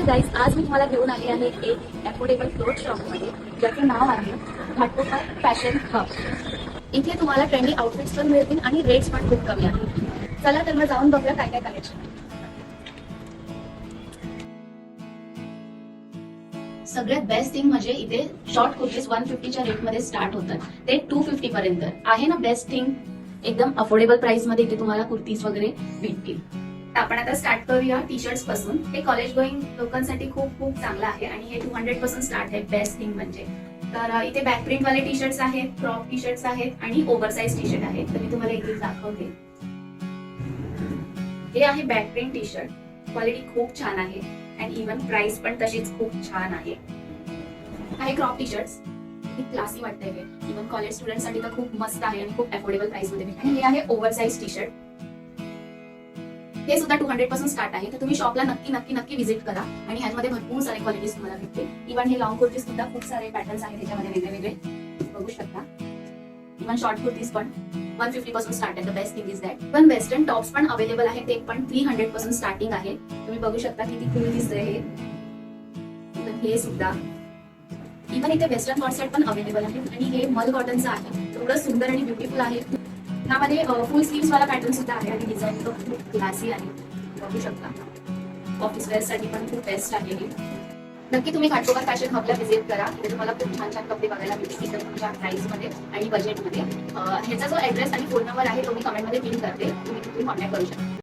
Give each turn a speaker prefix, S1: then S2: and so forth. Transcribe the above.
S1: Guys, आज मी तुम्हाला घेऊन आली आहे एक अफोर्डेबल क्लोथ शॉपमध्ये, ज्याचं नाव आहे घाटकोपर फॅशन हब। इथे तुम्हाला ट्रेंडी आउटफिट्स पण मिळतील आणि रेट्स पण खूप कमी आहेत। चला तर मग जाऊन बघूया काय काय कलेक्शन। सगळ्यात बेस्ट थिंग म्हणजे इथे शॉर्ट कुर्तीज 150च्या रेटमध्ये स्टार्ट होतात, ते 250 पर्यंत आहे ना। बेस्ट थिंग, एकदम अफोर्डेबल प्राइस मध्ये इथे तुम्हाला कुर्तीज वगैरे भेटतील। आपण आता स्टार्ट करूया टी शर्ट्स पासून। हे कॉलेज गोईंग लोकांसाठी खूप खूप चांगलं आहे आणि हे 200 पासून स्टार्ट आहे। बेस्ट थिंग म्हणजे तर इथे बॅक प्रिंट वाले टी शर्ट्स आहेत, क्रॉप टी शर्ट्स आहेत आणि ओव्हरसाइज टी शर्ट आहेत। तर मी तुम्हाला इथे दाखवते। हे आहे back print T shirt, quality खूप छान आहे आणि इव्हन प्राइस पण तशीच खूप छान आहे। आहे क्रॉप टी शर्ट्स, क्लासी वाटतंय हे, इव्हन कॉलेज स्टुडंट साठी तर खूप मस्त आहे आणि खूप अफोर्डेबल प्राइस मध्ये भेटते। हे आहे ओव्हरसाइज टी शर्ट, हे सुद्धा 200 पासून स्टार्ट आहे। तर तुम्ही शॉपला नक्की नक्की नक्की व्हिजिट करा आणि ह्यामध्ये भरपूर सारे क्वालिटीज तुम्हाला भेटतील। इव्हन हे लॉंग कुर्तीज सुद्धा खूप सारे पॅटर्न्स आहेत त्याच्यामध्ये वेगळे वेगळे, बघू शकता। इव्हन शॉर्ट कुर्तीज पण 150 पासून स्टार्ट आहे। The best thing is that पण वेस्टर्न टॉप्स पण अवेलेबल आहे, ते पण 300 पासून स्टार्टिंग आहे। तुम्ही बघू शकता किती कूल दिसतंय हे सुद्धा। इव्हन इथे वेस्टर्न कॉट सेट पण अवेलेबल आहे आणि हे मल कॉटनचं आहे, थोडं सुंदर आणि ब्युटिफुल आहे। त्यामध्ये फुल स्लीव्स वाला पॅटर्न सुद्धा आहे आणि डिझाईन तो खूप क्लासी आहे, बघू शकता। ऑफिस वेअर साठी पण खूप बेस्ट आहे हे। नक्की तुम्ही घाटकोपर फॅशन हबला व्हिजिट करा, तिथे तुम्हाला खूप छान छान कपडे बघायला मिळतील इतर तुमच्या प्राइस मध्ये आणि बजेट मध्ये। ह्याचा जो ऍड्रेस आणि फोन नंबर आहे तो मी कमेंट मध्ये पिन करते, तुम्ही तिथून कॉन्टॅक्ट करू शकता।